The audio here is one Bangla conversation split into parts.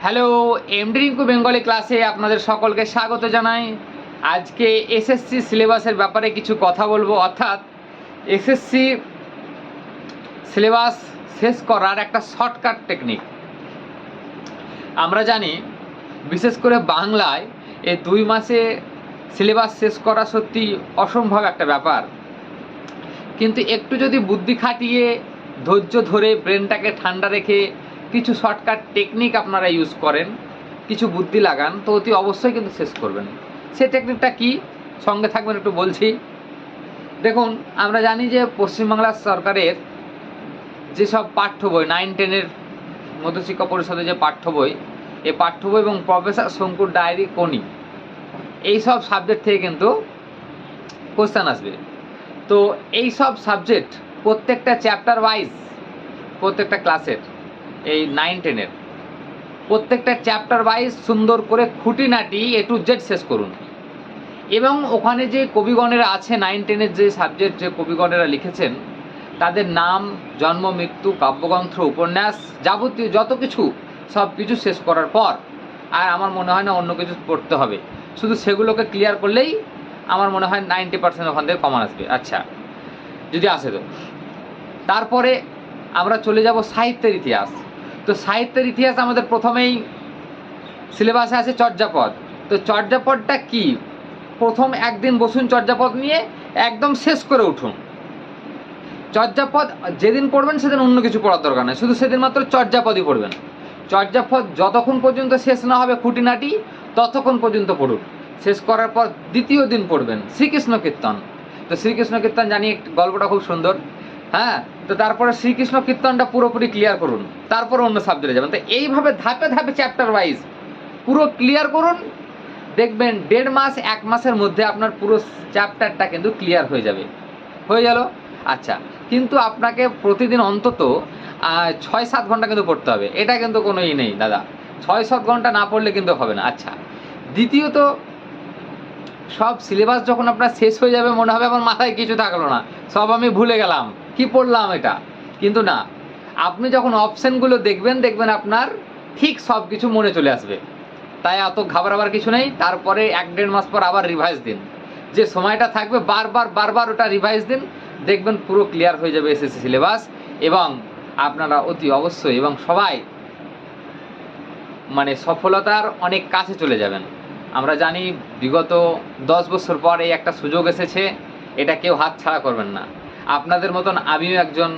হ্যালো, এমডি রিঙ্কু বেঙ্গলি ক্লাসে আপনাদের সকলকে স্বাগত জানাই। আজকে এসএসসি সিলেবাসের ব্যাপারে কিছু কথা বলবো, অর্থাৎ এসএসসি সিলেবাস শেষ করার একটা শর্টকাট টেকনিক। আমরা জানি বিশেষ করে বাংলায় এই 2 মাসে সিলেবাস শেষ করা সত্যি অসম্ভব একটা ব্যাপার, কিন্তু একটু যদি বুদ্ধি খাটিয়ে ধৈর্য ধরে ব্রেনটাকে ঠান্ডা রেখে কিছু শর্টকাট টেকনিক আপনারা ইউজ করেন, কিছু বুদ্ধি লাগান, তো অতি অবশ্যই কিন্তু শেষ করবেন। সেই টেকনিকটা কি, সঙ্গে থাকবেন, একটু বলছি। দেখুন, আমরা জানি যে পশ্চিমবাংলা সরকারের যেসব পাঠ্য বই 9-10-এর মধ্যশিক্ষা পরিষদের যে পাঠ্য বই, এই পাঠ্য বই এবং প্রফেসর শঙ্কুর ডায়েরি কোনি, এইসব সাবজেক্ট থেকে কিন্তু কোশ্চেন আসবে। তো এই সব সাবজেক্ট প্রত্যেকটা চ্যাপ্টার ওয়াইজ, প্রত্যেকটা ক্লাসের এই 9-10-এর প্রত্যেকটা চ্যাপ্টার ওয়াইজ সুন্দর করে খুঁটিনাটি A to Z শেষ করুন। এবং ওখানে যে কবিগণেরা আছে 9-10-এর যে সাবজেক্ট, যে কবিগণেরা লিখেছেন তাদের নাম, জন্ম, মৃত্যু, কাব্যগ্রন্থ, উপন্যাস, যাবতীয় যত কিছু সব কিছু শেষ করার পর আর আমার মনে হয় না অন্য কিছু পড়তে হবে। শুধু সেগুলোকে ক্লিয়ার করলেই আমার মনে হয় 90% ওখান থেকে কমন আসবে। আচ্ছা, যদি আসে তো তারপরে আমরা চলে যাব সাহিত্যের ইতিহাস। তো সাহিত্যের ইতিহাস আমাদের প্রথমেই সিলেবাসে আছে চর্যাপদ। তো চর্যাপদটা কি, প্রথম একদিন বসুন চর্যাপদ নিয়ে, একদম শেষ করে উঠুন। চর্যাপদ যেদিন পড়বেন সেদিন অন্য কিছু পড়ার দরকার নেই, শুধু সেদিন মাত্র চর্যাপদই পড়বেন। চর্যাপদ যতক্ষণ পর্যন্ত শেষ না হবে খুঁটিনাটি, ততক্ষণ পর্যন্ত পড়ুন। শেষ করার পর দ্বিতীয় দিন পড়বেন শ্রীকৃষ্ণ কীর্তন। তো শ্রীকৃষ্ণ কীর্তন জানি গল্পটা খুব সুন্দর, হ্যাঁ। তো তারপরে শ্রীকৃষ্ণ কীর্তনটা পুরোপুরি ক্লিয়ার করুন, তারপর অন্য সাবজেক্টে যাবেন। তো এইভাবে ধাপে ধাপে চ্যাপ্টার ওয়াইজ পুরো ক্লিয়ার করুন, দেখবেন 1.5 মাস 1 মাসের মধ্যে আপনার পুরো চ্যাপ্টারটা কিন্তু ক্লিয়ার হয়ে যাবে। হয়ে গেল। আচ্ছা, কিন্তু আপনাকে প্রতিদিন অন্তত 6-7 ঘন্টা কিন্তু পড়তে হবে, এটা কিন্তু কোনো নেই দাদা, 6-7 ঘন্টা না পড়লে কিন্তু হবে না। আচ্ছা, দ্বিতীয়ত, সব সিলেবাস যখন আপনার শেষ হয়ে যাবে মনে হবে আমার মাথায় কিছু থাকলো না, সব আমি ভুলে গেলাম, কি পড়লাম এটা। কিন্তু না, আপনি যখন অপশানগুলো দেখবেন আপনার ঠিক সব কিছু মনে চলে আসবে। তাই অত ঘাবড়াবার কিছু নেই। তারপরে 1-1.5 মাস পর আবার রিভাইজ দিন, যে সময়টা থাকবে বারবার ওটা রিভাইজ দিন, দেখবেন পুরো ক্লিয়ার হয়ে যাবে এসএসসি সিলেবাস। এবং আপনারা অতি অবশ্যই এবং সবাই সফলতার অনেক কাছে চলে যাবেন। আমরা জানি বিগত 10 বছর পর এই একটা সুযোগ এসেছে, এটা কেউ হাতছাড়া করবেন না। আপনাদের মতন আমিও একজন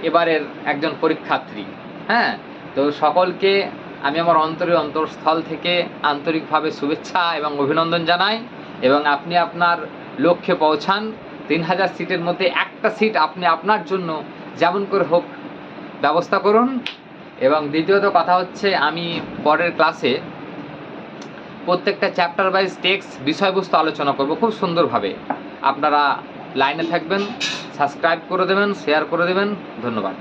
এবারের একজন পরীক্ষার্থী, হ্যাঁ। তো সকলকে আমি আমার অন্তরস্থল থেকে আন্তরিকভাবে শুভেচ্ছা এবং অভিনন্দন জানাই। এবং আপনি আপনার লক্ষ্যে পৌঁছান। 3000 সিটের মধ্যে একটা সিট আপনি আপনার জন্য যেমন করে হোক ব্যবস্থা করুন। এবং দ্বিতীয়ত কথা হচ্ছে, আমি পরের ক্লাসে প্রত্যেকটা চ্যাপ্টার ওয়াইজ টেক্সট বিষয়বস্তু আলোচনা করব খুব সুন্দরভাবে। আপনারা লাইনে থাকবেন, সাবস্ক্রাইব করে দেবেন, শেয়ার করে দেবেন। ধন্যবাদ।